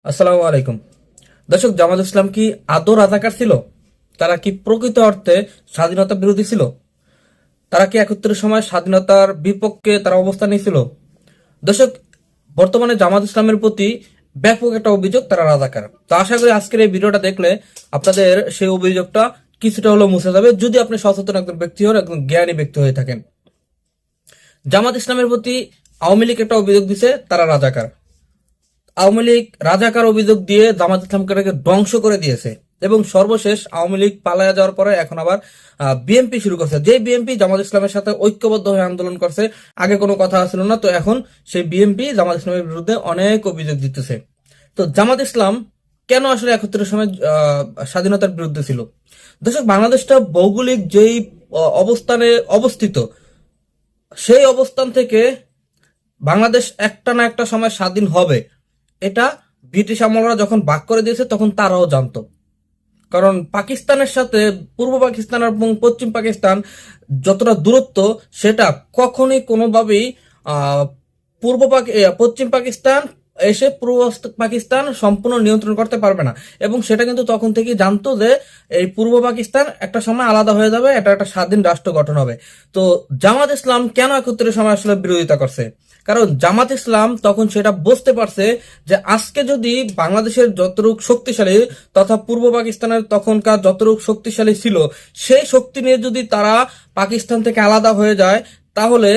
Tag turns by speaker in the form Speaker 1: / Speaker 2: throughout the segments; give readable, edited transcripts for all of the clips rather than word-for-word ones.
Speaker 1: আসসালামু আলাইকুম। দর্শক, জামাত ইসলাম কি আদৌ রাজাকার ছিল? তারা কি প্রকৃত অর্থে স্বাধীনতা বিরোধী ছিল? তারা কি 71 সময় স্বাধীনতার বিপক্ষে তারা অবস্থান নিয়েছিল? দর্শক, বর্তমানে জামাত ইসলামের প্রতি ব্যাপক একটা অভিযোগ তারা রাজাকার। তো আশা করি আজকের এই ভিডিওটা দেখলে আপনাদের সেই অভিযোগটা কিছুটা হলেও মুছে যাবে, যদি আপনি সচেতন একজন ব্যক্তি হন, একজন জ্ঞানী ব্যক্তি হয়ে থাকেন। জামাত ইসলামের প্রতি আওয়ামী লীগ একটা অভিযোগ দিছে তারা রাজাকার। আওয়ামী লীগ রাজাকার অভিযোগ দিয়ে জামাত ইসলামকে ধ্বংস করে দিয়েছে, এবং সর্বশেষ আওয়ামী লীগ পালায়া যাওয়ার পরে এখন আবার বিএনপি শুরু করছে। যে বিএনপি জামাত ইসলামের সাথে ঐক্যবদ্ধ হয়ে আন্দোলন করছে, আগে কোনো কথা ছিল না, তো এখন সেই বিএনপি জামাত ইসলামের বিরুদ্ধে অনেক অভিযোগ দিতেছে। তো জামাত ইসলাম কেন আসলে 71 সময় স্বাধীনতার বিরুদ্ধে ছিল? দর্শক, বাংলাদেশটা ভৌগোলিক যেই অবস্থানে অবস্থিত, সেই অবস্থান থেকে বাংলাদেশ একটা না একটা সময় স্বাধীন হবে, এটা ব্রিটিশ আমলরা যখন ভাগ করে দিয়েছে তখন তারাও জানতো। কারণ পাকিস্তানের সাথে পূর্ব পাকিস্তান এবং পশ্চিম পাকিস্তান যতটা দূরত্ব, সেটা কখনোই কোনোভাবেই আহ পশ্চিম পাকিস্তান এসে পূর্ব পাকিস্তান সম্পূর্ণ নিয়ন্ত্রণ করতে পারবে না। এবং সেটা কিন্তু তখন থেকেই জানতো যে এই পূর্ব পাকিস্তান একটা সময় আলাদা হয়ে যাবে, এটা একটা স্বাধীন রাষ্ট্র গঠন হবে। তো জামাত ইসলাম কেন 71 সময় আসলে বিরোধিতা করছে? কারণ জামাত ইসলাম তখন সেটা বুঝতে পারছে যে আজকে যদি বাংলাদেশের যতটুক শক্তিশালী তথা পূর্ব পাকিস্তানের তখনকার যতটুক শক্তিশালী ছিল, সেই শক্তি নিয়ে যদি তারা পাকিস্তান থেকে আলাদা হয়ে যায়, তাহলে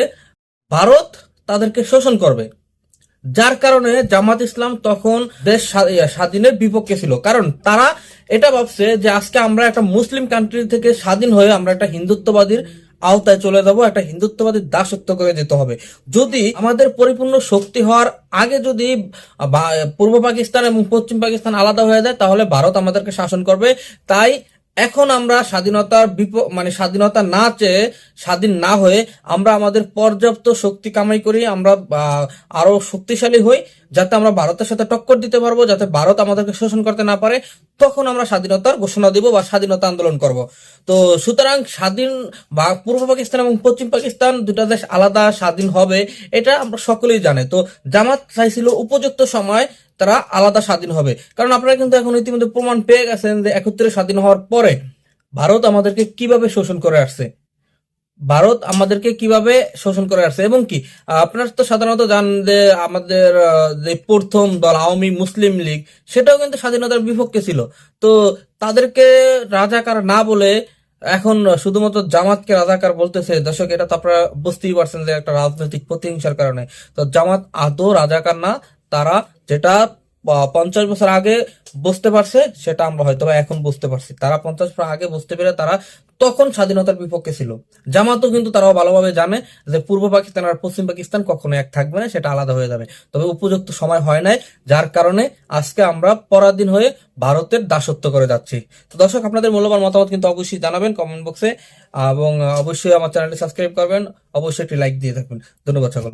Speaker 1: ভারত তাদেরকে শোষণ করবে। যার কারণে জামাত ইসলাম তখন দেশ স্বাধীনের বিপক্ষে ছিল। কারণ তারা এটা ভাবছে যে আজকে আমরা একটা মুসলিম কান্ট্রি থেকে স্বাধীন হয়ে আমরা একটা হিন্দুত্ববাদীর আওতায় চলে যাব, একটা হিন্দুত্ববাদী দাসত্ব করে যেতে হবে। যদি আমাদের পরিপূর্ণ শক্তি হওয়ার আগে যদি পূর্ব পাকিস্তান এবং পশ্চিম পাকিস্তান আলাদা হয়ে যায়, তাহলে ভারত আমাদেরকে শাসন করবে। তাই এখন আমরা স্বাধীনতার স্বাধীনতা না চেয়ে, স্বাধীন না হয়ে আমরা আমাদের পর্যাপ্ত শক্তি কামাই করি, আমরা আরো শক্তিশালী হই, যাতে আমরা ভারতের সাথে টক্কর দিতে পারবো, যাতে ভারত আমাদেরকে শোষণ করতে না পারে। তখন আমরা স্বাধীনতার ঘোষণা দিব বা স্বাধীনতা আন্দোলন করব। তো সুতরাং স্বাধীন বা পূর্ব পাকিস্তান এবং পশ্চিম পাকিস্তান দুটা দেশ আলাদা স্বাধীন হবে, এটা আমরা সকলেই জানে। তো জামাত চাইছিল উপযুক্ত সময় তারা আলাদা স্বাধীন হবে। কারণ আপনারা কিন্তু এখন ইতিমধ্যে প্রমাণ পেয়ে গেছেন যে 71 স্বাধীন হওয়ার পরে ভারত আমাদেরকে কিভাবে শোষণ করে আসছে। ভারত আমাদেরকে কিভাবে শোষণ করে আসছে এবং কি আপনারা তো সাধারণত জানেন যে আমাদের যে প্রথম দল আওয়ামী মুসলিম লীগ, সেটাও কিন্তু স্বাধীনতার বিপক্ষে ছিল। তো তাদেরকে রাজাকার না বলে এখন শুধুমাত্র জামাতকে রাজাকার বলতেছে। দর্শক, এটা তো আপনারা বুঝতেই পারছেন যে একটা রাজনৈতিক প্রতিহিংসার কারণে। তো জামাত আদৌ রাজাকার না। তারা যেটা 50 বছর আগে বুঝতে পারছে, সেটা আমরা হয়তো এখন বুঝতে পারছি। তারা 50 বছর আগে বুঝতে পেরে তারা তখন স্বাধীনতার বিপক্ষে ছিল। জামাতও কিন্তু তারাও ভালোভাবে জানে যে পূর্ব পাকিস্তান আর পশ্চিম পাকিস্তান কখনো এক থাকবে না, সেটা আলাদা হয়ে যাবে। তবে উপযুক্ত সময় হয় নাই, যার কারণে আজকে আমরা পরাধীন হয়ে ভারতের দাসত্ব করে যাচ্ছি। তো দর্শক, আপনাদের মূল্যবান মতামত কিন্তু অবশ্যই জানাবেন কমেন্ট বক্সে, এবং অবশ্যই আমার চ্যানেলটি সাবস্ক্রাইব করবেন, অবশ্যই একটি লাইক দিয়ে থাকবেন। ধন্যবাদ সকল।